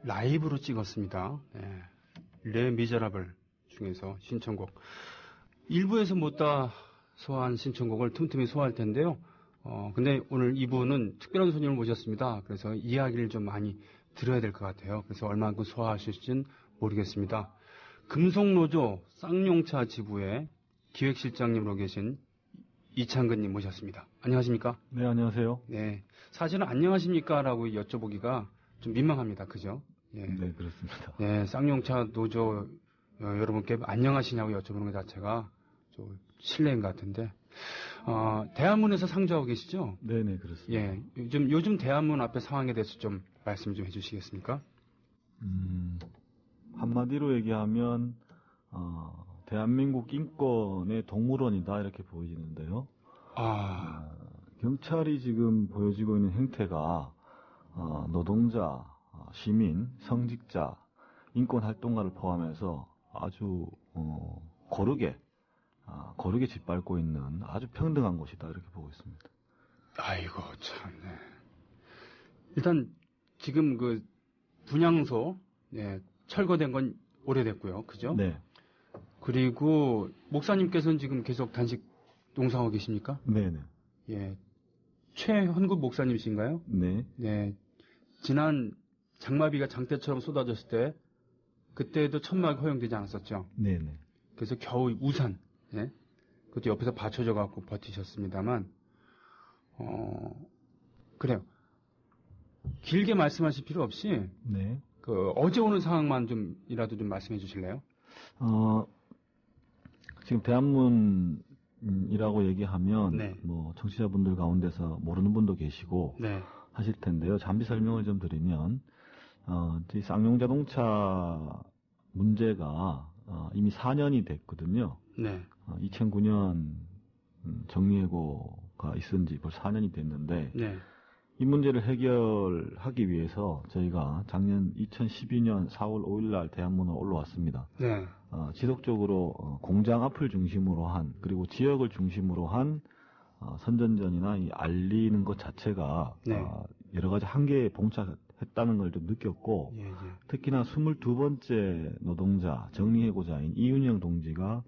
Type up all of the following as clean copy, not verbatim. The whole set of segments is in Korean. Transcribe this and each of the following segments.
라이브로 찍었습니다. 네. 레 미제라블 중에서 신청곡. 일부에서 못 다 소화한 신청곡을 틈틈이 소화할 텐데요. 근데 오늘 2부는 특별한 손님을 모셨습니다. 그래서 이야기를 좀 많이 들어야 될 것 같아요. 그래서 얼마만큼 소화하실지는 모르겠습니다. 금속노조 쌍용차 지부의 기획실장님으로 계신 이창근님 모셨습니다. 안녕하십니까? 네, 안녕하세요. 네. 사실은 안녕하십니까라고 여쭤보기가 좀 민망합니다. 그죠? 예. 네, 그렇습니다. 네, 쌍용차 노조 여러분께 안녕하시냐고 여쭤보는 것 자체가 좀 실례인 것 같은데, 대한문에서 상주하고 계시죠? 네네, 그렇습니다. 예, 요즘 대한문 앞에 상황에 대해서 좀 말씀 좀 해주시겠습니까? 한마디로 얘기하면, 대한민국 인권의 동물원이다, 이렇게 보이는데요. 경찰이 지금 보여지고 있는 행태가, 노동자, 시민, 성직자, 인권활동가를 포함해서 아주, 고르게 짓밟고 있는 아주 평등한 곳이다, 이렇게 보고 있습니다. 아이고, 참, 네. 일단, 지금 그, 분향소, 네, 철거된 건 오래됐고요. 그죠? 네. 그리고, 목사님께서는 지금 계속 단식 농사하고 계십니까? 네네. 예. 최헌급 목사님이신가요? 네. 네. 지난 장마비가 장대처럼 쏟아졌을 때, 그때도 천막 허용되지 않았었죠? 네네. 그래서 겨우 우산, 예? 그것도 옆에서 받쳐줘 갖고 버티셨습니다만, 그래요. 길게 말씀하실 필요 없이, 네. 어제 오는 상황만 좀이라도 좀 말씀해 주실래요? 지금 대한문이라고 얘기하면, 네. 뭐, 청취자분들 가운데서 모르는 분도 계시고, 네. 하실 텐데요. 잠시 설명을 좀 드리면, 이 쌍용자동차 문제가, 이미 4년이 됐거든요. 네. 2009년, 정리해고가 있은 지 벌써 4년이 됐는데, 네. 이 문제를 해결하기 위해서 저희가 작년 2012년 4월 5일 날 대한문으로 올라왔습니다. 네. 지속적으로 공장 앞을 중심으로 한, 그리고 지역을 중심으로 한 선전전이나 이 알리는 것 자체가 네. 여러 가지 한계에 봉착했다는 걸 좀 느꼈고, 예, 예. 특히나 22번째 노동자 정리해고자인 이윤영 동지가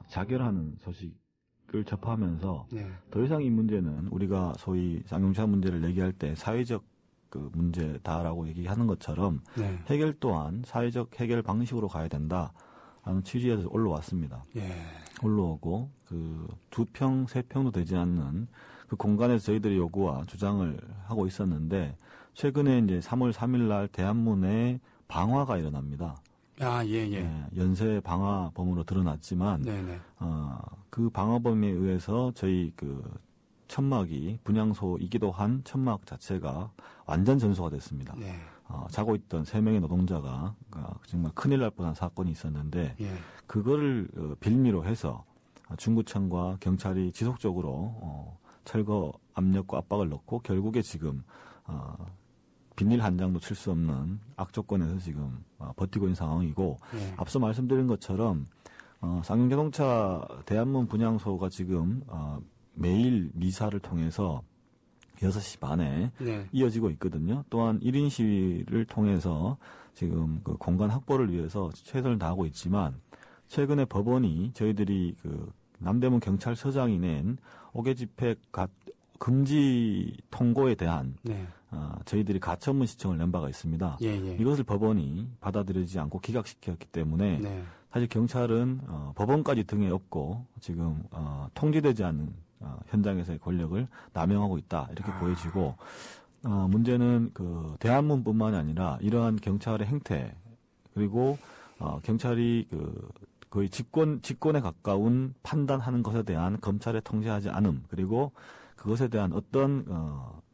자결하는 소식을 접하면서 네. 더 이상 이 문제는 우리가 소위 쌍용차 문제를 얘기할 때 사회적 그 문제다라고 얘기하는 것처럼 네. 해결 또한 사회적 해결 방식으로 가야 된다. 라는 취지에서 올라왔습니다. 예. 올라오고, 2평, 3평도 되지 않는 그 공간에서 저희들이 요구와 주장을 하고 있었는데, 최근에 이제 3월 3일 날 대한문에 방화가 일어납니다. 아, 예, 예. 연쇄 방화범으로 드러났지만, 네네. 그 방화범에 의해서 저희 천막이 분향소이기도 한 천막 자체가 완전 전소가 됐습니다. 네. 자고 있던 3명의 노동자가 정말 큰일 날 뻔한 사건이 있었는데, 예. 그거를 빌미로 해서 중구청과 경찰이 지속적으로 철거 압력과 압박을 넣고 결국에 지금 비닐 한 장도 칠 수 없는 악조건에서 지금 버티고 있는 상황이고, 예. 앞서 말씀드린 것처럼 쌍용자동차 대한문 분향소가 지금 매일 미사를 통해서 6시 반에 네. 이어지고 있거든요. 또한 1인 시위를 통해서 지금 그 공간 확보를 위해서 최선을 다하고 있지만, 최근에 법원이 저희들이 남대문 경찰서장이 낸 5개 집회 금지 통고에 대한 네. 저희들이 가처분 신청을 낸 바가 있습니다. 예, 예. 이것을 법원이 받아들이지 않고 기각시켰기 때문에 네. 사실 경찰은 법원까지 등에 업고 지금 통제되지 않는 현장에서의 권력을 남용하고 있다, 이렇게 보여지고, 문제는 대한문뿐만이 아니라 이러한 경찰의 행태, 그리고 경찰이 거의 직권에 가까운 판단하는 것에 대한 검찰의 통제하지 않음, 그리고 그것에 대한 어떤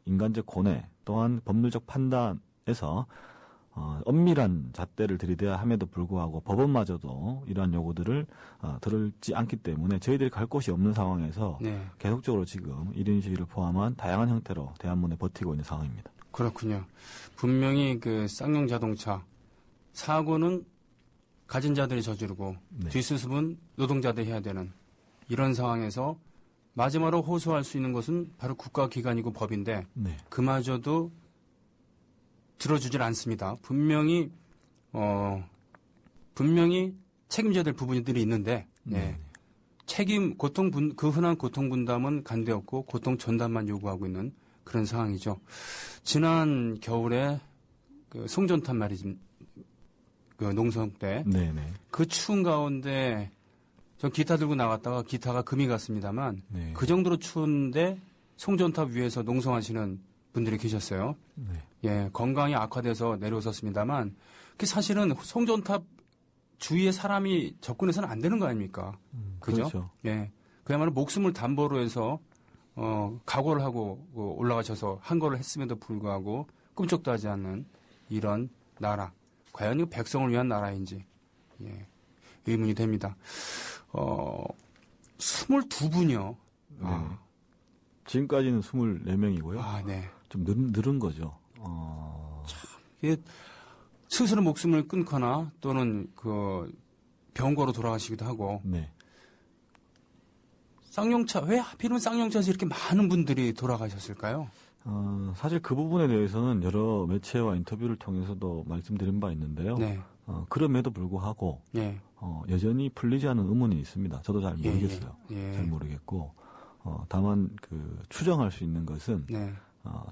인간적 고뇌 또한 법률적 판단에서 엄밀한 잣대를 들이대야 함에도 불구하고 법원마저도 이러한 요구들을 들을지 않기 때문에 저희들이 갈 곳이 없는 상황에서 네. 계속적으로 지금 1인 시위를 포함한 다양한 형태로 대한문에 버티고 있는 상황입니다. 그렇군요. 분명히 쌍용자동차 사고는 가진 자들이 저지르고 네. 뒷수습은 노동자들이 해야 되는 이런 상황에서 마지막으로 호소할 수 있는 것은 바로 국가기관이고 법인데, 네. 그마저도 들어주질 않습니다. 분명히 책임져야 될 부분들이 있는데, 그 흔한 고통 분담은 간데 없고 고통 전담만 요구하고 있는 그런 상황이죠. 지난 겨울에 그 송전탑 말이지, 그 농성 때, 그 추운 가운데 전 기타 들고 나갔다가 기타가 금이 갔습니다만, 그 정도로 추운데 송전탑 위에서 농성하시는 분들이 계셨어요. 예, 건강이 악화돼서 내려오셨습니다만, 그 사실은 송전탑 주위에 사람이 접근해서는 안 되는 거 아닙니까? 그죠? 그렇죠. 예. 그야말로 목숨을 담보로 해서, 각오를 하고 올라가셔서 한 거를 했음에도 불구하고 꿈쩍도 하지 않는 이런 나라. 과연 이 백성을 위한 나라인지, 예, 의문이 됩니다. 22분이요. 지금까지는 24명이고요. 네. 좀 늘은 거죠. 이게 스스로 목숨을 끊거나 또는 그 병거로 돌아가시기도 하고. 쌍용차, 왜 하필이면 쌍용차에서 이렇게 많은 분들이 돌아가셨을까요? 사실 그 부분에 대해서는 여러 매체와 인터뷰를 통해서도 말씀드린 바 있는데요. 그럼에도 불구하고 여전히 풀리지 않은 의문이 있습니다. 저도 잘 모르겠어요. 잘 모르겠고 다만 그 추정할 수 있는 것은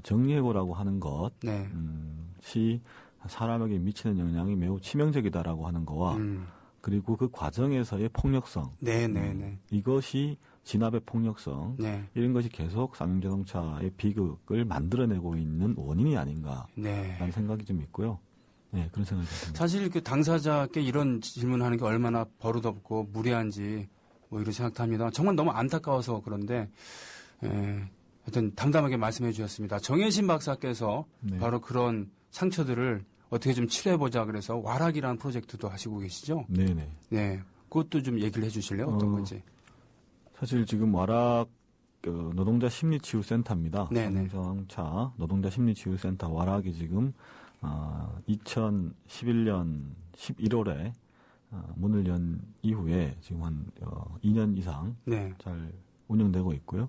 정리해고라고 하는 것이 사람에게 미치는 영향이 매우 치명적이다라고 하는 거와 그리고 그 과정에서의 폭력성 이것이 진압의 폭력성 이런 것이 계속 쌍용자동차의 비극을 만들어내고 있는 원인이 아닌가라는 생각이 좀 있고요. 그런 생각이 듭니다. 사실 그 당사자께 이런 질문하는 게 얼마나 버릇없고 무례한지 뭐 이런 생각도 합니다. 정말 너무 안타까워서 그런데 하여튼 담담하게 말씀해 주셨습니다. 정혜신 박사께서 바로 그런 상처들을 어떻게 좀 치료해보자 그래서 와락이라는 프로젝트도 하시고 계시죠? 네. 그것도 좀 얘기를 해 주실래요? 어떤 건지. 사실 지금 와락 노동자 심리치유센터입니다. 자동차 노동자 심리치유센터 와락이 지금 2011년 11월에 문을 연 이후에 지금 한 2년 이상 잘 운영되고 있고요.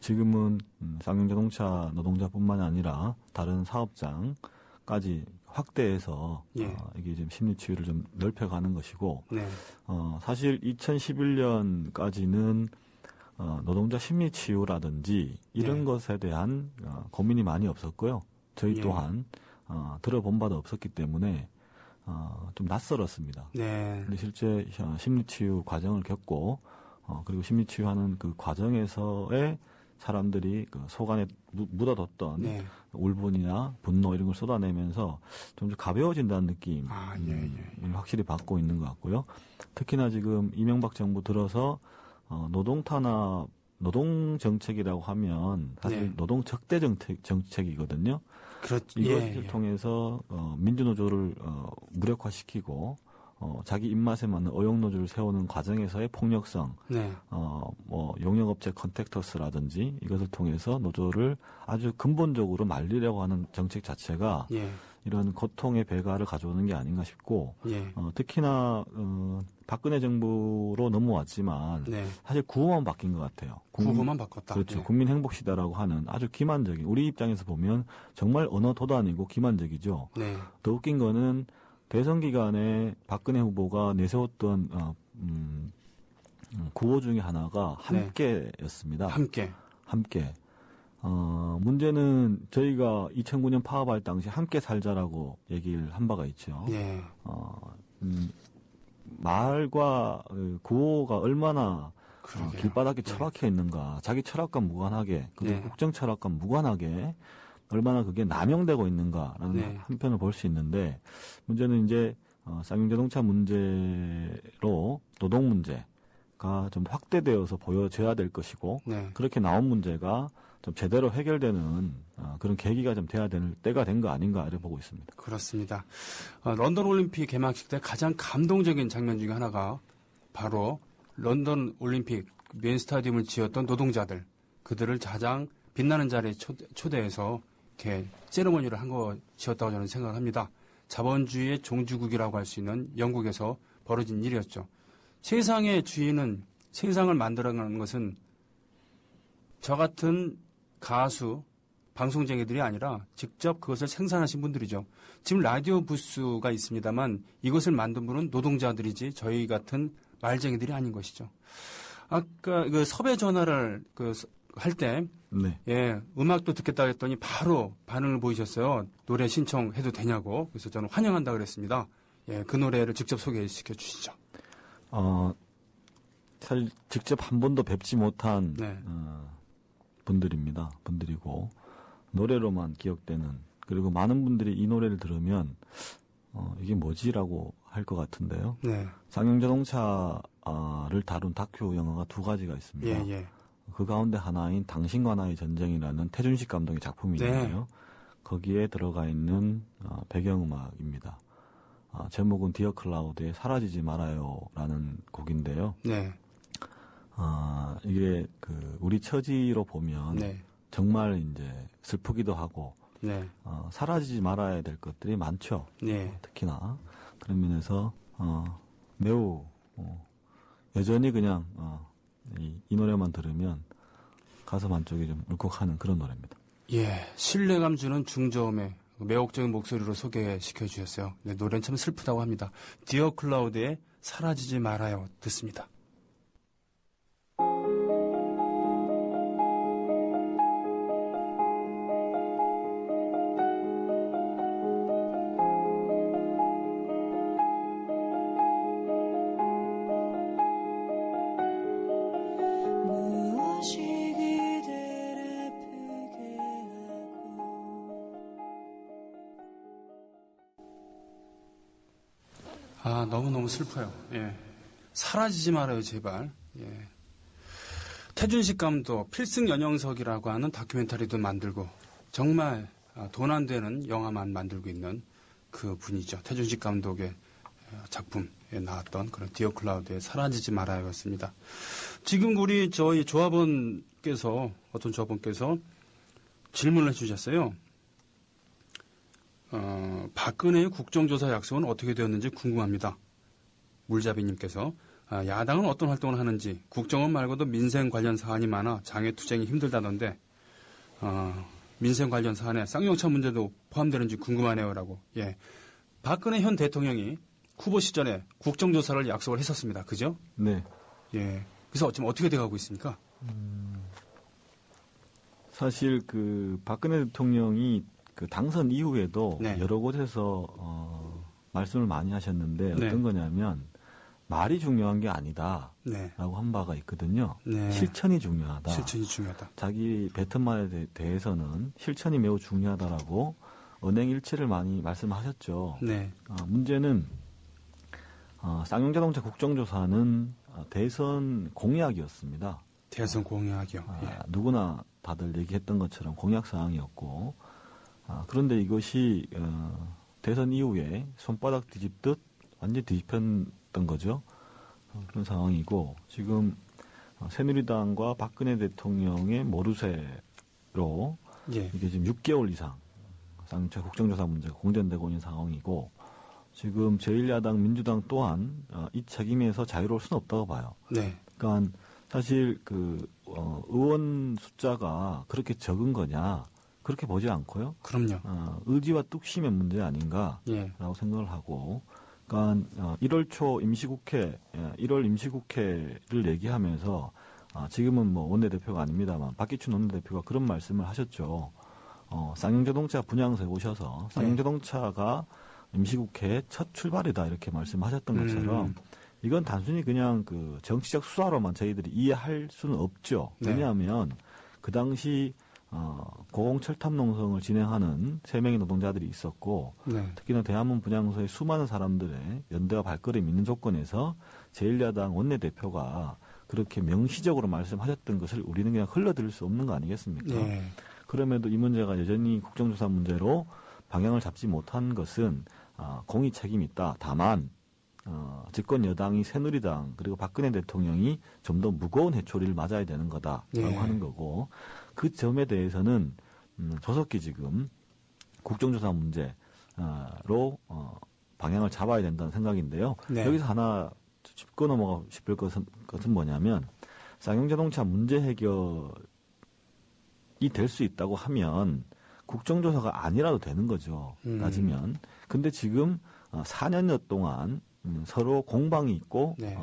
지금은 쌍용자동차 노동자뿐만 아니라 다른 사업장까지 확대해서 이게 지금 심리치유를 좀 넓혀가는 것이고 사실 2011년까지는 노동자 심리치유라든지 이런 것에 대한 고민이 많이 없었고요. 저희 또한 들어본 바도 없었기 때문에 좀 낯설었습니다. 근데 실제 심리치유 과정을 겪고 그리고 심리치유하는 그 과정에서의 사람들이 그 속 안에 묻어뒀던 울분이나 분노 이런 걸 쏟아내면서 좀 가벼워진다는 느낌 확실히 받고 있는 것 같고요. 특히나 지금 이명박 정부 들어서 노동 탄압, 노동 정책이라고 하면 사실 노동 적대 정책이거든요. 이것을 통해서 민주노조를 무력화시키고 자기 입맛에 맞는 어용노조를 세우는 과정에서의 폭력성, 뭐 용역업체 컨택터스라든지 이것을 통해서 노조를 아주 근본적으로 말리려고 하는 정책 자체가 이런 고통의 배가를 가져오는 게 아닌가 싶고 특히나 박근혜 정부로 넘어왔지만 사실 구호만 바뀐 것 같아요. 구호만 바꿨다. 그렇죠. 국민행복시대라고 하는 아주 기만적인 우리 입장에서 보면 정말 언어 도단이고 기만적이죠. 더 웃긴 거는 대선 기간에 박근혜 후보가 내세웠던 구호 중에 하나가 함께였습니다. 함께. 문제는 저희가 2009년 파업할 당시 함께 살자라고 얘기를 한 바가 있죠. 말과 구호가 얼마나 길바닥에 처박혀 있는가, 자기 철학과 무관하게, 그리고 국정 철학과 무관하게 얼마나 그게 남용되고 있는가라는 한편을 볼 수 있는데 문제는 이제 쌍용자동차 문제로 노동 문제가 좀 확대되어서 보여져야 될 것이고 그렇게 나온 문제가 좀 제대로 해결되는 그런 계기가 좀 돼야 되는 때가 된 거 아닌가 이렇게 보고 있습니다. 그렇습니다. 런던 올림픽 개막식 때 가장 감동적인 장면 중에 하나가 바로 런던 올림픽 메인 스타디움을 지었던 노동자들, 그들을 가장 빛나는 자리에 초대해서 이렇게 세레머니를 한 것이었다고 저는 생각합니다. 자본주의의 종주국이라고 할 수 있는 영국에서 벌어진 일이었죠. 세상의 주인은, 세상을 만들어가는 것은 저 같은 가수, 방송쟁이들이 아니라 직접 그것을 생산하신 분들이죠. 지금 라디오 부스가 있습니다만 이것을 만든 분은 노동자들이지 저희 같은 말쟁이들이 아닌 것이죠. 아까 그 섭외 전화를 할 때 네. 예, 음악도 듣겠다 했더니 바로 반응을 보이셨어요. 노래 신청해도 되냐고. 그래서 저는 환영한다 그랬습니다. 예, 그 노래를 직접 소개시켜 주시죠. 사실 직접 한 번도 뵙지 못한 네. 분들이고 노래로만 기억되는, 그리고 많은 분들이 이 노래를 들으면 이게 뭐지라고 할 것 같은데요. 네. 쌍용자동차를 다룬 다큐 영화가 2가지가 있습니다. 예, 예. 그 가운데 하나인 당신과 나의 전쟁이라는 태준식 감독의 작품이 네. 있는데요. 거기에 들어가 있는 배경음악입니다. 제목은 디어 클라우드의 사라지지 말아요라는 곡인데요. 네. 이게 우리 처지로 보면 네. 정말 이제 슬프기도 하고 네. 사라지지 말아야 될 것들이 많죠. 네. 특히나 그런 면에서 매우 여전히 그냥 이 노래만 들으면 가슴 한쪽이 좀 울컥하는 그런 노래입니다. 예, 신뢰감 주는 중저음의 매혹적인 목소리로 소개시켜 주셨어요. 네, 노래는 참 슬프다고 합니다. 디어 클라우드의 사라지지 말아요 듣습니다. 너무 슬퍼요. 예. 사라지지 말아요, 제발. 예. 태준식 감독, 필승연영석이라고 하는 다큐멘터리도 만들고, 정말 돈 안 되는 영화만 만들고 있는 그 분이죠. 태준식 감독의 작품에 나왔던 그런 디어 클라우드의 사라지지 말아요였습니다. 지금 저희 어떤 조합원께서 질문을 해주셨어요. 박근혜의 국정조사 약속은 어떻게 되었는지 궁금합니다. 물잡이님께서 야당은 어떤 활동을 하는지, 국정원 말고도 민생 관련 사안이 많아 장애투쟁이 힘들다던데 민생 관련 사안에 쌍용차 문제도 포함되는지 궁금하네요라고. 예, 박근혜 현 대통령이 후보 시절에 국정조사를 약속을 했었습니다. 그죠? 네. 예. 그래서 지금 어떻게 돼가고 있습니까? 사실 박근혜 대통령이 당선 이후에도 네. 여러 곳에서 말씀을 많이 하셨는데 네. 어떤 거냐면 말이 중요한 게 아니다라고 네. 한 바가 있거든요. 네. 실천이 중요하다. 실천이 중요하다. 자기 뱉은 말에 대해서는 실천이 매우 중요하다라고 언행일치를 많이 말씀하셨죠. 네. 문제는 쌍용자동차 국정조사는 대선 공약이었습니다. 대선 공약이요. 예. 누구나 다들 얘기했던 것처럼 공약 사항이었고, 그런데 이것이 대선 이후에 손바닥 뒤집듯 완전히 뒤집혔던 거죠. 그런 상황이고, 지금 새누리당과 박근혜 대통령의 모르쇠로 예. 이게 지금 6개월 이상 쌍용차 국정조사 문제가 공전되고 있는 상황이고, 지금 제1야당 민주당 또한 이 책임에서 자유로울 수는 없다고 봐요. 네. 그러니까 사실 의원 숫자가 그렇게 적은 거냐, 그렇게 보지 않고요. 그럼요. 의지와 뚝심의 문제 아닌가라고 예. 생각을 하고, 그러니까 1월 초 임시국회, 1월 임시국회를 얘기하면서 지금은 뭐 원내대표가 아닙니다만 박기춘 원내대표가 그런 말씀을 하셨죠. 쌍용자동차 분양소에 오셔서 쌍용자동차가 임시국회의 첫 출발이다 이렇게 말씀하셨던 것처럼 이건 단순히 그냥 정치적 수사로만 저희들이 이해할 수는 없죠. 네. 왜냐하면 그 당시 고공철탑 농성을 진행하는 3명의 노동자들이 있었고, 네. 특히나 대한문 분양소의 수많은 사람들의 연대와 발걸음이 있는 조건에서 제1야당 원내대표가 그렇게 명시적으로 말씀하셨던 것을 우리는 그냥 흘러들을 수 없는 거 아니겠습니까? 네. 그럼에도 이 문제가 여전히 국정조사 문제로 방향을 잡지 못한 것은 공의 책임이 있다. 다만 집권 여당이 새누리당 그리고 박근혜 대통령이 좀 더 무거운 회초리를 맞아야 되는 거다라고 네. 하는 거고, 그 점에 대해서는 조속히 지금 국정조사 문제로 방향을 잡아야 된다는 생각인데요. 네. 여기서 하나 짚고 넘어가고 싶을 것은 뭐냐면 쌍용자동차 문제 해결이 될 수 있다고 하면 국정조사가 아니라도 되는 거죠. 따지면. 근데 지금 4년여 동안 서로 공방이 있고 네.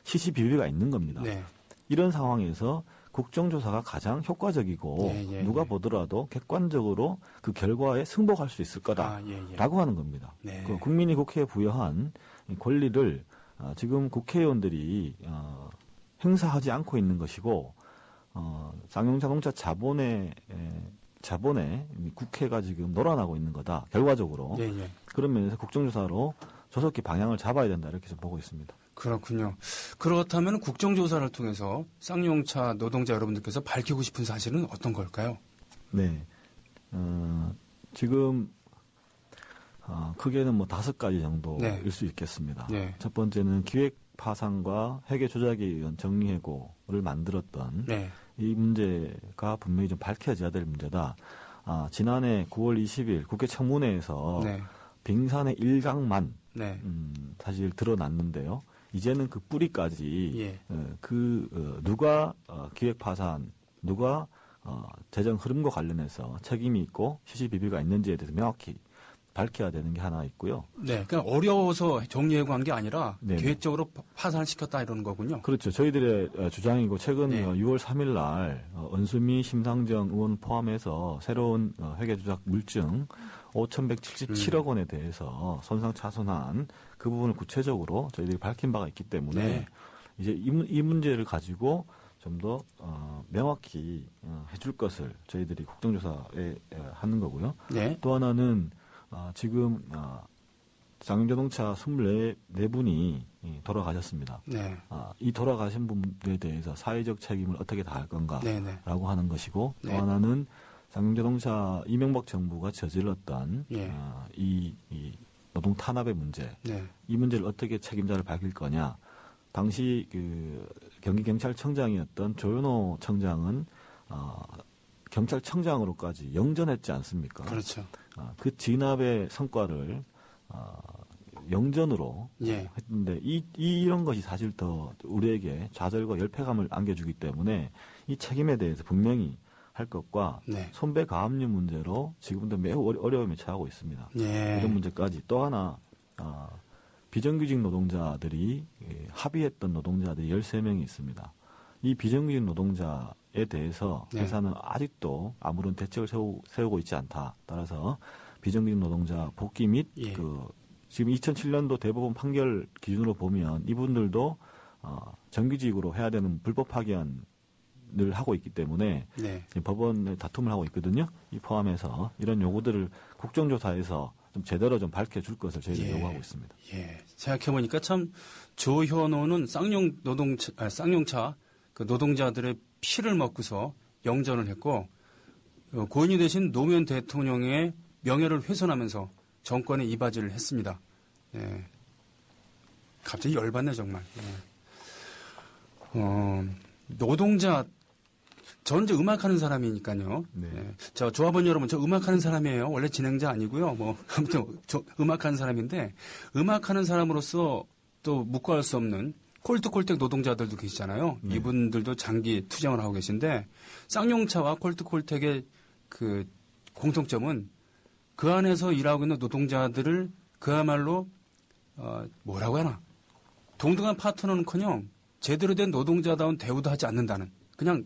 시시비비가 있는 겁니다. 네. 이런 상황에서 국정조사가 가장 효과적이고 예, 누가 예. 보더라도 객관적으로 그 결과에 승복할 수 있을 거다라고 하는 겁니다. 네. 그 국민이 국회에 부여한 이 권리를 지금 국회의원들이 행사하지 않고 있는 것이고 쌍용자동차 자본에 국회가 지금 놀아나고 있는 거다. 결과적으로. 예, 예. 그런 면에서 국정조사로 조속히 방향을 잡아야 된다. 이렇게 좀 보고 있습니다. 그렇군요. 그렇다면 국정조사를 통해서 쌍용차 노동자 여러분들께서 밝히고 싶은 사실은 어떤 걸까요? 네. 지금 크게는 뭐 5가지 정도일 네. 수 있겠습니다. 네. 첫 번째는 기획 파상과 회계 조작에 의한 정리해고를 만들었던 네. 이 문제가 분명히 좀 밝혀져야 될 문제다. 지난해 9월 20일 국회 청문회에서 네. 빙산의 일각만 네. 사실 드러났는데요. 이제는 그 뿌리까지 예. 누가 기획 파산, 누가 재정 흐름과 관련해서 책임이 있고 시시비비가 있는지에 대해서 명확히 밝혀야 되는 게 하나 있고요. 네. 그러니까 어려워서 정리해고 한 게 아니라 네네. 계획적으로 파산을 시켰다 이러는 거군요. 그렇죠. 저희들의 주장이고 최근 네. 6월 3일 날 은수미 심상정 의원 포함해서 새로운 회계조작 물증 5,177억 원에 대해서 손상차손한 그 부분을 구체적으로 저희들이 밝힌 바가 있기 때문에 네. 이제 이 문제를 가지고 좀 더 명확히 해줄 것을 저희들이 국정조사에 하는 거고요. 네. 또 하나는 지금 쌍용자동차 24분이 돌아가셨습니다. 네. 이 돌아가신 분에 대해서 사회적 책임을 어떻게 다할 건가라고 네. 네. 하는 것이고 또 네. 하나는 쌍용자동차 이명박 정부가 저질렀던 예. 이 노동 탄압의 문제, 네. 이 문제를 어떻게 책임자를 밝힐 거냐. 당시 그 경기경찰청장이었던 조현호 청장은 경찰청장으로까지 영전했지 않습니까? 그렇죠. 그 진압의 성과를 영전으로 예. 했는데 이런 것이 사실 더 우리에게 좌절과 열패감을 안겨주기 때문에 이 책임에 대해서 분명히 할 것과 네. 손배 가압류 문제로 지금도 매우 어려움에 처하고 있습니다. 예. 이런 문제까지 또 하나 비정규직 노동자들이 합의했던 노동자들이 13명이 있습니다. 이 비정규직 노동자에 대해서 네. 회사는 아직도 아무런 대책을 세우고 있지 않다. 따라서 비정규직 노동자 복귀 및 예. 지금 2007년도 대법원 판결 기준으로 보면 이분들도 정규직으로 해야 되는 불법 파견을 하고 있기 때문에 네. 지금 법원에 다툼을 하고 있거든요. 이 포함해서 이런 요구들을 국정조사에서 좀 제대로 좀 밝혀줄 것을 저희들이 예. 요구하고 있습니다. 예. 생각해보니까 참 조현호는 쌍용차 그 노동자들의 피를 먹고서 영전을 했고 고인이 되신 노무현 대통령의 명예를 훼손하면서 정권에 이바지를 했습니다. 예. 갑자기 열받네 정말. 예. 노동자 저는 이제 음악하는 사람이니까요. 네. 예. 자, 조합원 여러분, 저 음악하는 사람이에요. 원래 진행자 아니고요. 뭐 아무튼 저 음악하는 사람인데 음악하는 사람으로서 또 묵과할 수 없는 콜트콜텍 노동자들도 계시잖아요. 네. 이분들도 장기 투쟁을 하고 계신데 쌍용차와 콜트콜텍의 그 공통점은 그 안에서 일하고 있는 노동자들을 그야말로 뭐라고 하나 동등한 파트너는커녕 제대로 된 노동자다운 대우도 하지 않는다는 그냥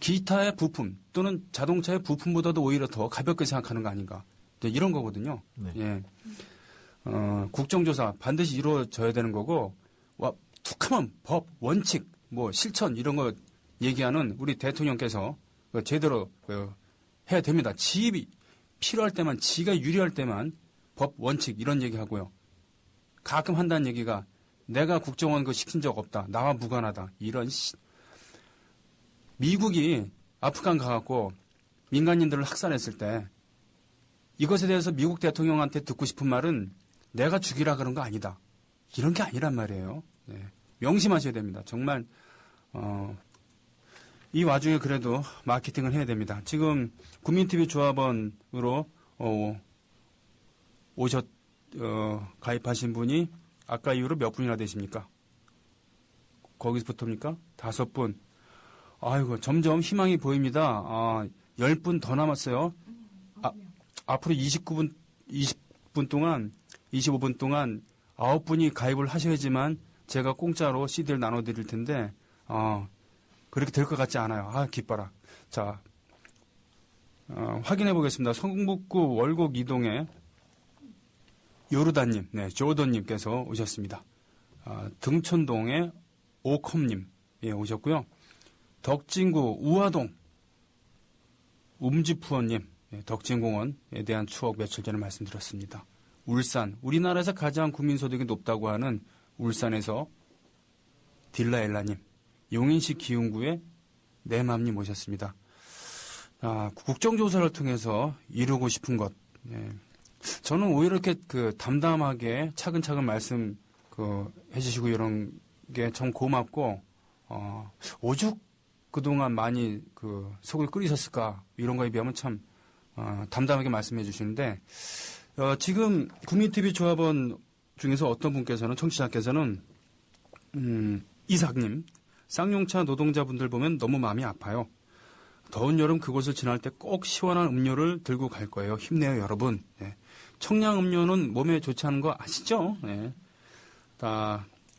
기타의 부품 또는 자동차의 부품보다도 오히려 더 가볍게 생각하는 거 아닌가 이런 거거든요. 네. 예. 국정조사 반드시 이루어져야 되는 거고 툭하면 법, 원칙, 뭐 실천 이런 거 얘기하는 우리 대통령께서 제대로 해야 됩니다. 지입이 필요할 때만 지가 유리할 때만 법, 원칙 이런 얘기하고요. 가끔 한다는 얘기가 내가 국정원 그 시킨 적 없다. 나와 무관하다. 이런 미국이 아프간 가갖고 민간인들을 학살했을 때 이것에 대해서 미국 대통령한테 듣고 싶은 말은 내가 죽이라 그런 거 아니다. 이런 게 아니란 말이에요. 네. 명심하셔야 됩니다. 정말 이 와중에 그래도 마케팅을 해야 됩니다. 지금 국민TV 조합원으로 가입하신 분이 아까 이후로 몇 분이나 되십니까? 거기서부터입니까? 5분. 아이고 점점 희망이 보입니다. 10분 더 남았어요. 앞으로 20분 동안 25분 동안 9분이 가입을 하셔야지만 제가 공짜로 CD를 나눠드릴 텐데 그렇게 될 것 같지 않아요. 아, 기뻐라. 자, 확인해 보겠습니다. 성북구 월곡 이동에 요르단님, 네, 조던님께서 오셨습니다. 등촌동의 오컴님, 예, 오셨고요. 덕진구 우화동 움지푸어님, 예, 덕진공원에 대한 추억 며칠 전에 말씀드렸습니다. 울산, 우리나라에서 가장 국민소득이 높다고 하는 울산에서 딜라엘라님, 용인시 기흥구의 내맘님 오셨습니다. 국정조사를 통해서 이루고 싶은 것, 예. 저는 오히려 이렇게 담담하게 차근차근 말씀 해주시고 이런 게 참 고맙고 오죽 그동안 많이 속을 끓이셨을까 이런 거에 비하면 참 담담하게 말씀해 주시는데 지금 국민TV 조합원 중에서 어떤 분께서는 청취자께서는 이삭님 쌍용차 노동자분들 보면 너무 마음이 아파요. 더운 여름 그곳을 지날 때 꼭 시원한 음료를 들고 갈 거예요. 힘내요 여러분. 네. 청량 음료는 몸에 좋지 않은 거 아시죠? 네.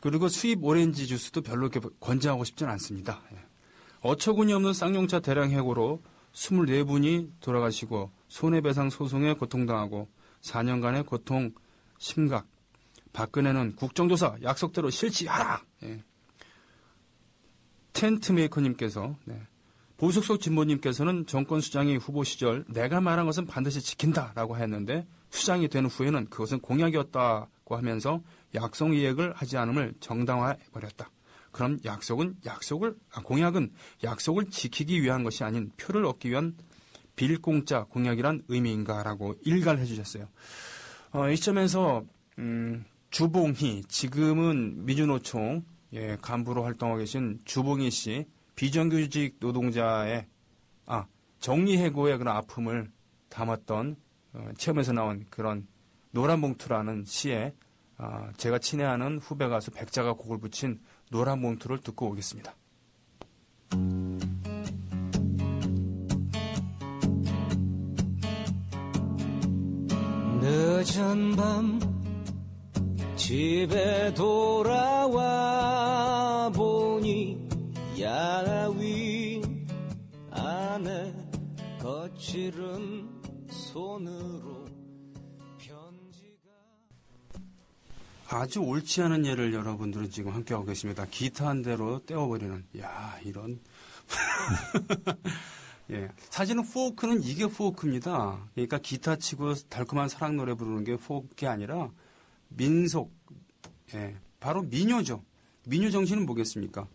그리고 수입 오렌지 주스도 별로 이렇게 권장하고 싶지는 않습니다. 네. 어처구니 없는 쌍용차 대량 해고로 24분이 돌아가시고 손해배상 소송에 고통당하고 4년간의 고통 심각. 박근혜는 국정조사 약속대로 실시하라. 네. 텐트메이커님께서 보석속 진보님께서는 정권 수장이 후보 시절 내가 말한 것은 반드시 지킨다라고 했는데 수장이 된 후에는 그것은 공약이었다고 하면서 약속 이행을 하지 않음을 정당화해버렸다. 그럼 공약은 약속을 지키기 위한 것이 아닌 표를 얻기 위한 빌공짜 공약이란 의미인가라고 일갈을 해주셨어요. 이 시점에서 주봉희 지금은 민주노총 간부로 활동하고 계신 주봉희 씨 비정규직 노동자의 정리해고의 그런 아픔을 담았던 체험에서 나온 그런 노란봉투라는 시에 제가 친애하는 후배 가수 백자가 곡을 붙인 노란봉투를 듣고 오겠습니다. 늦은 밤 집에 돌아와 보니 야위 안에 거칠은 손으로 편지가 아주 옳지 않은 예를 여러분들은 지금 함께하고 계십니다. 기타 한 대로 떼어버리는 이런 예, 사실은 포크는 이게 포크입니다. 그러니까 기타 치고 달콤한 사랑 노래 부르는 게 포크가 아니라 민속, 바로 민요죠. 민요 정신은 뭐겠습니까?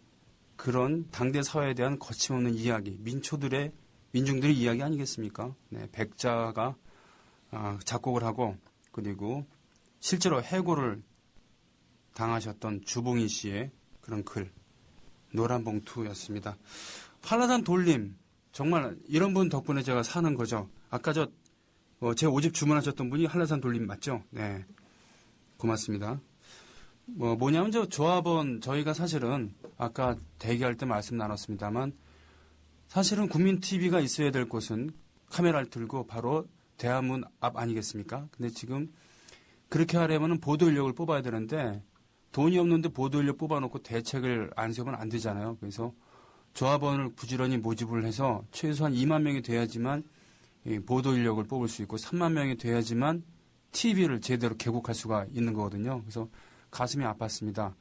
그런 당대 사회에 대한 거침없는 이야기, 민중들의 이야기 아니겠습니까? 네, 백자가 작곡을 하고 그리고 실제로 해고를 당하셨던 주봉희 씨의 그런 글, 노란봉투였습니다. 한라산 돌림, 정말 이런 분 덕분에 제가 사는 거죠. 아까 제 5집 주문하셨던 분이 한라산 돌림 맞죠? 네, 고맙습니다. 뭐냐면 조합원 저희가 사실은 아까 대기할 때 말씀 나눴습니다만 사실은 국민TV가 있어야 될 곳은 카메라를 들고 바로 대한문 앞 아니겠습니까? 근데 지금 그렇게 하려면 보도 인력을 뽑아야 되는데 돈이 없는데 보도 인력 뽑아놓고 대책을 안 세우면 안 되잖아요. 그래서 조합원을 부지런히 모집을 해서 최소한 2만 명이 돼야지만 보도 인력을 뽑을 수 있고 3만 명이 돼야지만 TV를 제대로 개국할 수가 있는 거거든요. 그래서 가슴이 아팠습니다.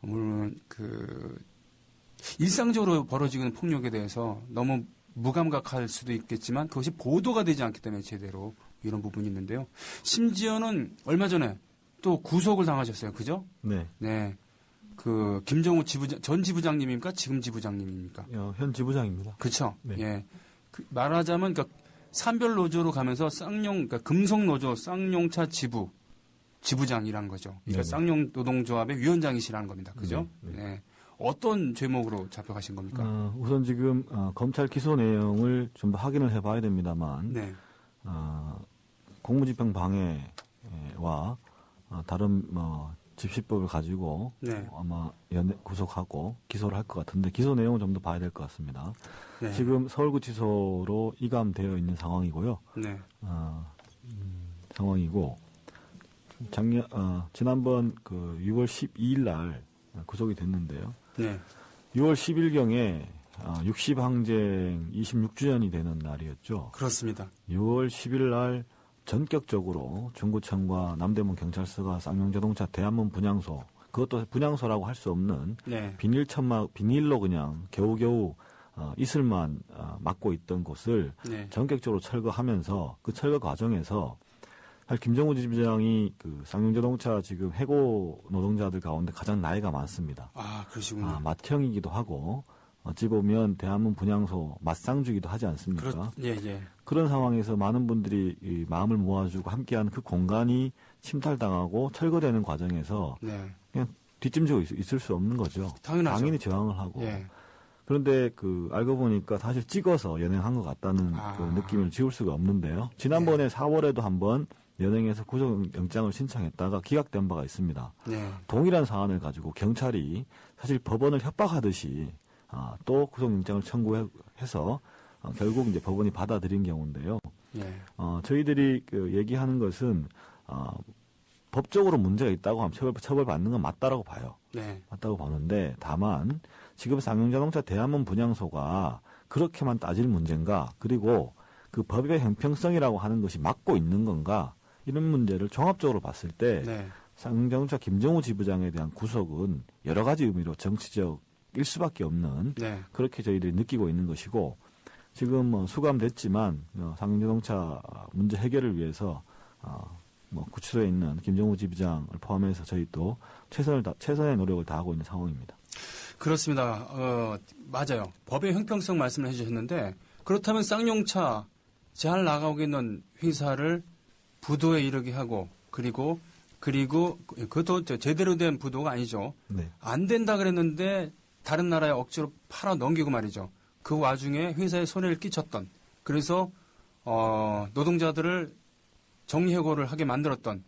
물론 일상적으로 벌어지는 폭력에 대해서 너무 무감각할 수도 있겠지만 그것이 보도가 되지 않기 때문에 제대로 이런 부분이 있는데요. 심지어는 얼마 전에 또 구속을 당하셨어요. 그죠? 네. 네. 김정우 전 지부장님입니까? 지금 지부장님입니까? 현 지부장입니다. 그렇죠. 네. 예. 말하자면 산별 노조로 가면서 금속 노조 쌍용차 지부장이란 거죠. 그러니까 쌍용 노동조합의 위원장이시라는 겁니다. 그죠? 네. 어떤 제목으로 잡혀가신 겁니까? 우선 지금 검찰 기소 내용을 좀 더 확인을 해봐야 됩니다만, 네. 공무집행 방해와 다른 집시법을 가지고 네. 아마 구속하고 기소를 할 것 같은데 기소 내용을 좀 더 봐야 될 것 같습니다. 네. 지금 서울구치소로 이감되어 있는 상황이고요. 네. 상황이고 지난번 그 6월 12일 날 구속이 됐는데요. 네. 6월 10일경에 60항쟁 26주년이 되는 날이었죠. 그렇습니다. 6월 10일 날 전격적으로 중구청과 남대문 경찰서가 쌍용자동차 대한문 분향소, 그것도 분향소라고 할 수 없는 네. 비닐로 그냥 겨우겨우 이슬만 막고 있던 곳을 네. 전격적으로 철거하면서 그 철거 과정에서 사실 김정우 지부장이 그 쌍용자동차 지금 해고 노동자들 가운데 가장 나이가 많습니다. 아, 그러시군요. 맏형이기도 하고 어찌 보면 대한문 분향소 맞상주기도 하지 않습니까? 예, 예. 그런 상황에서 많은 분들이 이 마음을 모아주고 함께하는 그 공간이 침탈당하고 철거되는 과정에서 네. 그냥 뒷짐지고 있을 수 없는 거죠. 당연하죠. 당연히 저항을 하고. 예. 그런데 그 알고 보니까 사실 찍어서 연행한 것 같다는 그 느낌을 지울 수가 없는데요. 지난번에 4월에도 한번 연행해서 구속영장을 신청했다가 기각된 바가 있습니다. 네. 동일한 사안을 가지고 경찰이 사실 법원을 협박하듯이 또 구속영장을 청구해서 결국 이제 법원이 받아들인 경우인데요. 예. 저희들이 그 얘기하는 것은 법적으로 문제가 있다고 하면 처벌받는 건 맞다라고 봐요. 네. 맞다고 보는데 다만 지금 쌍용자동차 대한문 분향소가 그렇게만 따질 문제인가, 그리고 그 법의 형평성이라고 하는 것이 맞고 있는 건가, 이런 문제를 종합적으로 봤을 때 네. 쌍용자동차 김정우 지부장에 대한 구속은 여러 가지 의미로 정치적일 수밖에 없는 네. 그렇게 저희들이 느끼고 있는 것이고, 지금 수감됐지만 쌍용자동차 문제 해결을 위해서 구치소에 있는 김정우 지부장을 포함해서 저희 또 최선의 노력을 다하고 있는 상황입니다. 그렇습니다. 맞아요. 법의 형평성 말씀을 해주셨는데, 그렇다면 쌍용차 잘 나가고 있는 회사를 부도에 이르게 하고, 그리고 그것도 제대로 된 부도가 아니죠. 네. 안 된다 그랬는데 다른 나라에 억지로 팔아 넘기고 말이죠. 그 와중에 회사에 손해를 끼쳤던, 그래서 노동자들을 정리해고를 하게 만들었던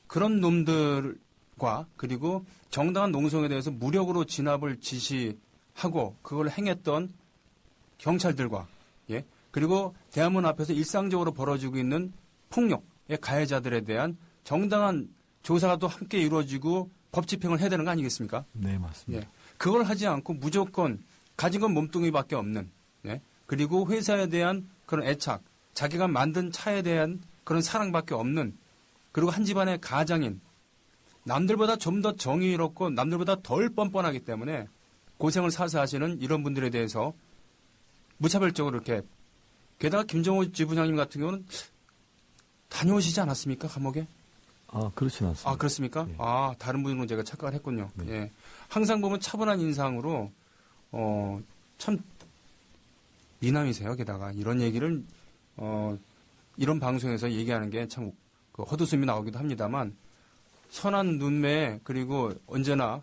그런 놈들과, 그리고 정당한 농성에 대해서 무력으로 진압을 지시하고 그걸 행했던 경찰들과, 예, 그리고 대한문 앞에서 일상적으로 벌어지고 있는 폭력의 가해자들에 대한 정당한 조사가 또 함께 이루어지고 법 집행을 해야 되는 거 아니겠습니까? 네, 맞습니다. 예. 그걸 하지 않고 무조건 가진 건 몸뚱이밖에 없는, 예? 그리고 회사에 대한 그런 애착, 자기가 만든 차에 대한 그런 사랑밖에 없는, 그리고 한 집안의 가장인, 남들보다 좀 더 정의롭고 남들보다 덜 뻔뻔하기 때문에 고생을 사서 하시는 이런 분들에 대해서 무차별적으로 이렇게, 게다가 김정호 지부장님 같은 경우는 다녀오시지 않았습니까, 감옥에? 그렇진 않습니다. 그렇습니까? 예. 다른 분으로 제가 착각을 했군요. 네. 예. 항상 보면 차분한 인상으로, 참, 미남이세요. 게다가 이런 얘기를, 이런 방송에서 얘기하는 게 참 헛웃음이 나오기도 합니다만, 선한 눈매, 그리고 언제나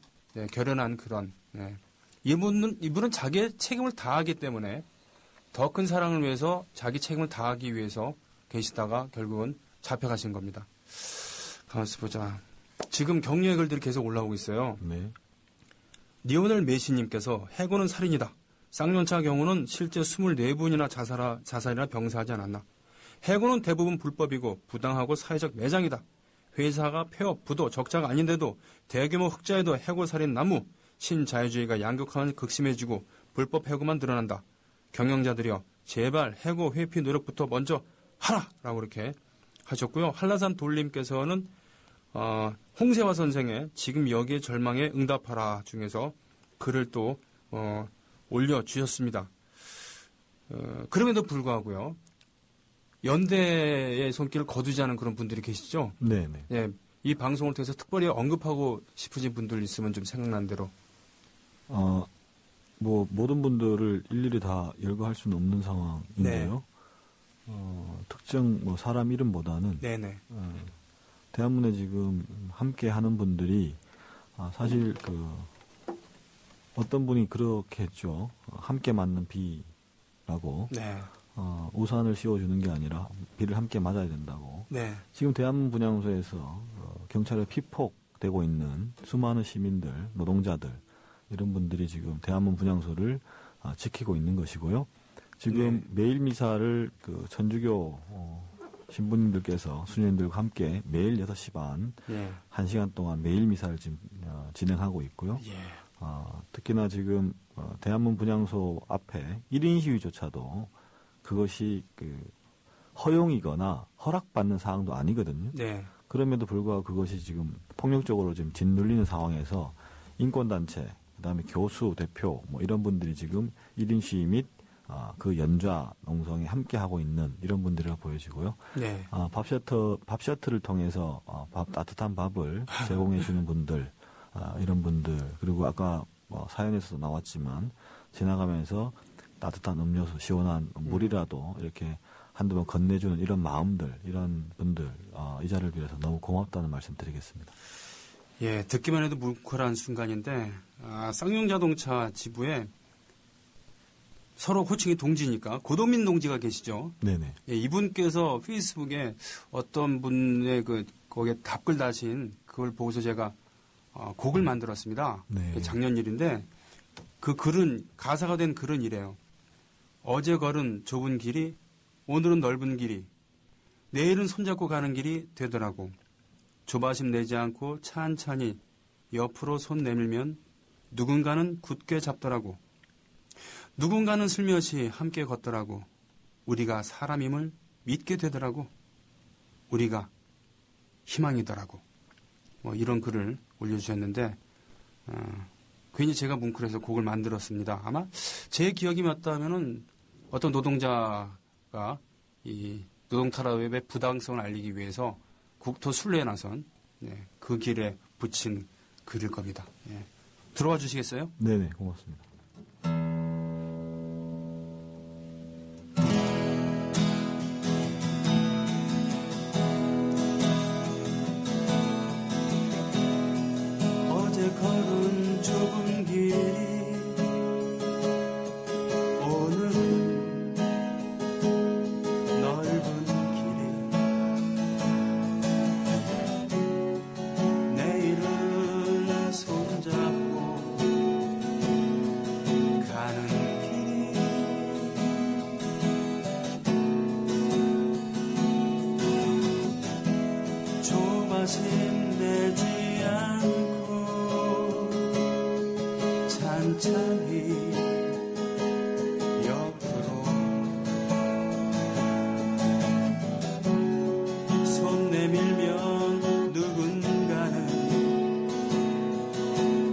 결연한 그런, 이분은 자기의 책임을 다하기 때문에 더 큰 사랑을 위해서 자기 책임을 다하기 위해서 계시다가 결국은 잡혀가신 겁니다. 가만있어 보자. 지금 격려의 글들이 계속 올라오고 있어요. 네. 리오넬 메시님께서 해고는 살인이다. 쌍용차 경우는 실제 24분이나 자살이나 병사하지 않았나. 해고는 대부분 불법이고 부당하고 사회적 매장이다. 회사가 폐업, 부도, 적자가 아닌데도 대규모 흑자에도 해고 살인 난무, 신자유주의가 양극화는 극심해지고 불법 해고만 늘어난다. 경영자들이여 제발 해고 회피 노력부터 먼저 하라! 라고 이렇게 하셨고요. 한라산 돌림께서는 홍세화 선생의 지금 여기에 절망에 응답하라 중에서 글을 또 올려주셨습니다. 그럼에도 불구하고요. 연대의 손길을 거두지 않은 그런 분들이 계시죠? 네, 네. 예, 이 방송을 통해서 특별히 언급하고 싶으신 분들 있으면 좀 생각난 대로. 모든 분들을 일일이 다 열거할 수는 없는 상황인데요. 특정 사람 이름보다는 네네. 대한문에 지금 함께 하는 분들이 사실 어떤 분이 그렇게 했죠. 함께 맞는 비라고. 네. 우산을 씌워주는 게 아니라 비를 함께 맞아야 된다고. 네. 지금 대한문 분향소에서 경찰의 피폭 되고 있는 수많은 시민들, 노동자들 이런 분들이 지금 대한문 분향소를 지키고 있는 것이고요. 지금 매일 미사를 그 천주교 신부님들께서 수녀님들과 함께 매일 6시 반 1시간 동안 매일 미사를 지금 진행하고 있고요. 특히나 지금 대한문 분향소 앞에 1인 시위조차도 그것이 그 허용이거나 허락받는 사항도 아니거든요. 그럼에도 불구하고 그것이 지금 폭력적으로 지금 짓눌리는 상황에서 인권단체, 그다음에 교수, 대표 뭐 이런 분들이 지금 1인 시위 및 그 연좌 농성에 함께 하고 있는 이런 분들이라 보여지고요. 밥 셔틀을 통해서 따뜻한 밥을 제공해 주는 분들, 이런 분들, 그리고 아까 사연에서도 나왔지만 지나가면서 따뜻한 음료수, 시원한 물이라도 이렇게 한두 번 건네주는 이런 마음들, 이런 분들, 이 자리를 빌어서 너무 고맙다는 말씀 드리겠습니다. 예, 듣기만 해도 뭉클한 순간인데, 쌍용자동차 지부에 서로 호칭이 동지니까 고도민 동지가 계시죠. 네네. 예, 이분께서 페이스북에 어떤 분의 거기에 답글 다신 그걸 보고서 제가 곡을 만들었습니다. 네. 작년 일인데 그 글은 가사가 된 글은 이래요. 어제 걸은 좁은 길이 오늘은 넓은 길이 내일은 손잡고 가는 길이 되더라고. 조바심 내지 않고 찬찬히 옆으로 손 내밀면 누군가는 굳게 잡더라고. 누군가는 슬며시 함께 걷더라고. 우리가 사람임을 믿게 되더라고. 우리가 희망이더라고. 뭐 이런 글을 올려주셨는데 괜히 제가 뭉클해서 곡을 만들었습니다. 아마 제 기억이 맞다면은 어떤 노동자가 이 노동탄압의 부당성을 알리기 위해서 국토 순례에 나선 그 길에 붙인 글일 겁니다. 들어와 주시겠어요? 네네, 고맙습니다. 어제 걸은 좁은 길이 오늘은 넓은 길이 내일은 손잡고 가는 길이 조바심 내지 않고 찬찬히 옆으로 손 내밀면 누군가는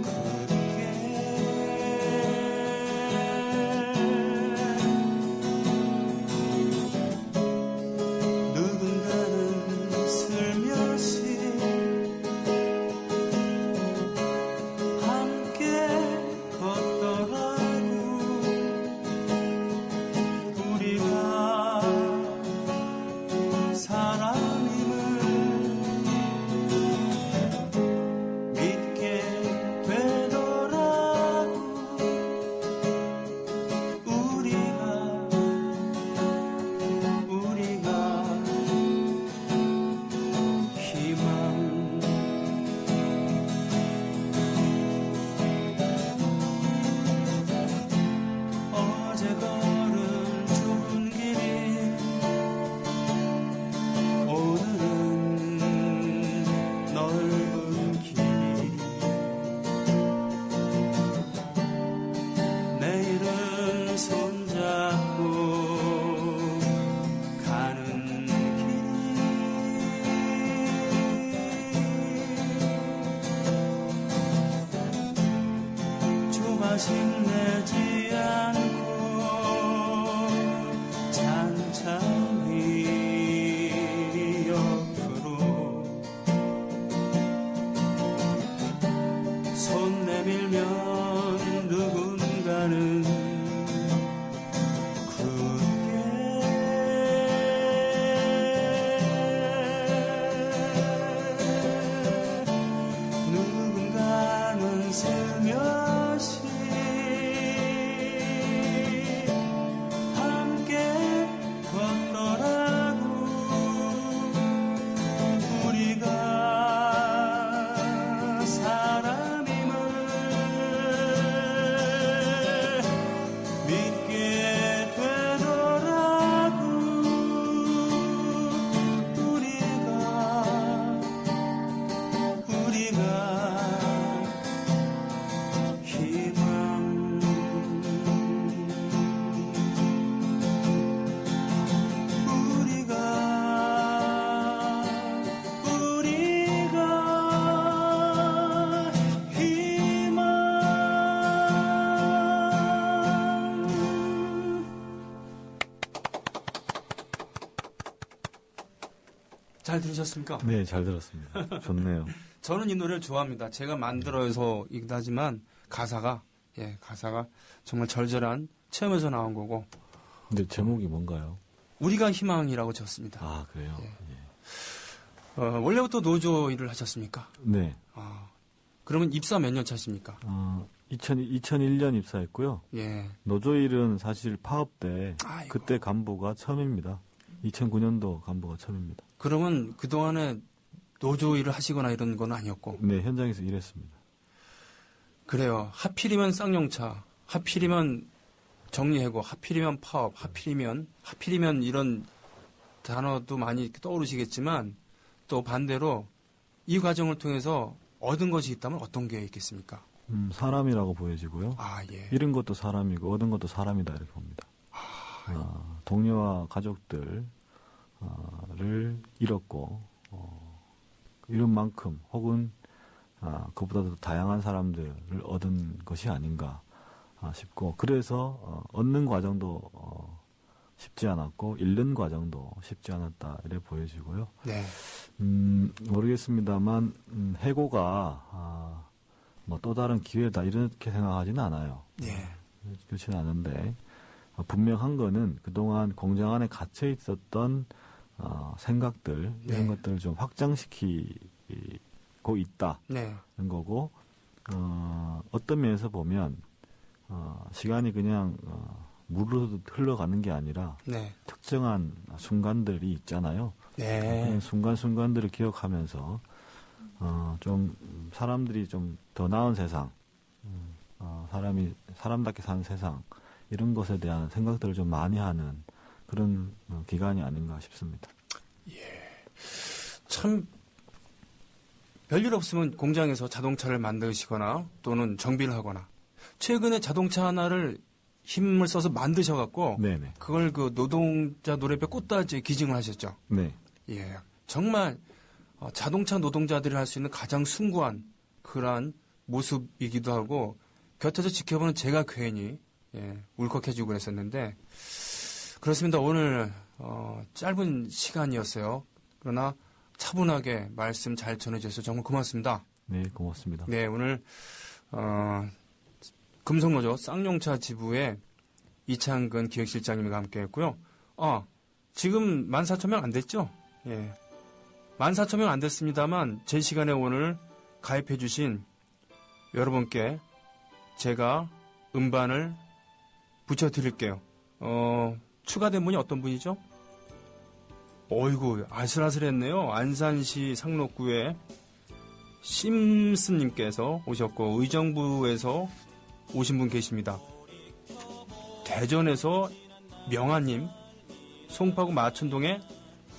굳게 누군가는 슬며시 함께 걷더라고. 잘 들으셨습니까? 네, 잘 들었습니다. 좋네요. 저는 이 노래를 좋아합니다. 제가 만들어서 이기도 하지만 가사가 정말 절절한 체험에서 나온 거고. 근데 제목이 뭔가요? 우리가 희망이라고 지었습니다. 아, 그래요? 예. 원래부터 노조 일을 하셨습니까? 네. 그러면 입사 몇 년 차십니까? 2001년 입사했고요. 예. 노조일은 사실 파업 때 아이고. 그때 간부가 처음입니다. 2009년도 간부가 처음입니다. 그러면 그동안에 노조 일을 하시거나 이런 건 아니었고. 네, 현장에서 일했습니다. 그래요. 하필이면 쌍용차, 하필이면 정리해고, 하필이면 파업, 하필이면 이런 단어도 많이 떠오르시겠지만 또 반대로 이 과정을 통해서 얻은 것이 있다면 어떤 게 있겠습니까? 사람이라고 보여지고요. 예. 잃은 것도 사람이고 얻은 것도 사람이다 이렇게 봅니다. 동료와 가족들을 잃었고 잃은 만큼 혹은 그보다도 더 다양한 사람들을 얻은 것이 아닌가 싶고 그래서 얻는 과정도 쉽지 않았고 잃는 과정도 쉽지 않았다 이래 보여지고요. 네. 모르겠습니다만 해고가 뭐 또 다른 기회다 이렇게 생각하지는 않아요. 네. 그렇지는 않은데 분명한 거는 그동안 공장 안에 갇혀 있었던 생각들 이런 것들을 좀 확장시키고 있다는 네. 거고 어떤 면에서 보면 시간이 그냥 물로 흘러가는 게 아니라 네. 특정한 순간들이 있잖아요. 네. 그런 순간순간들을 기억하면서 좀 사람들이 좀 더 나은 세상, 사람답게 사는 세상 이런 것에 대한 생각들을 좀 많이 하는 그런 기간이 아닌가 싶습니다. 참 별일 없으면 공장에서 자동차를 만드시거나 또는 정비를 하거나 최근에 자동차 하나를 힘을 써서 만드셔갖고 네네. 그걸 그 노동자 노래배 꽃다지에 기증을 하셨죠. 네. 예, 정말 자동차 노동자들이 할 수 있는 가장 숭고한 그러한 모습이기도 하고 곁에서 지켜보는 제가 괜히 울컥해지고 그랬었는데 그렇습니다. 오늘 짧은 시간이었어요. 그러나 차분하게 말씀 잘 전해주셔서 정말 고맙습니다. 네, 고맙습니다. 네, 오늘 금속노조 쌍용차 지부의 이창근 기획실장님과 함께했고요. 지금 14,000명 안 됐죠? 예, 14,000명 안 됐습니다만 제 시간에 오늘 가입해주신 여러분께 제가 음반을 붙여드릴게요. 추가된 분이 어떤 분이죠? 어이구, 아슬아슬했네요. 안산시 상록구에 심스님께서 오셨고, 의정부에서 오신 분 계십니다. 대전에서 명아님, 송파구 마천동에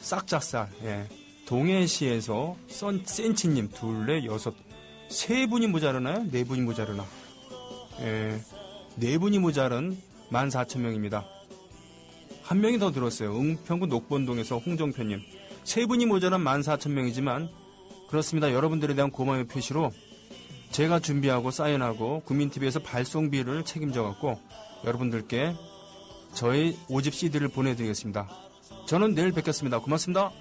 싹작살, 동해시에서 센치님, 둘레 여섯, 세 분이 모자르나요? 네 분이 모자르나? 네 분이 모자른 14,000명입니다. 한 명이 더 들었어요. 은평구 녹본동에서 홍정표님. 세 분이 모자란 14,000명이지만 그렇습니다. 여러분들에 대한 고마움의 표시로 제가 준비하고 사인하고 국민TV에서 발송비를 책임져갖고 여러분들께 저희 5집 CD를 보내드리겠습니다. 저는 내일 뵙겠습니다. 고맙습니다.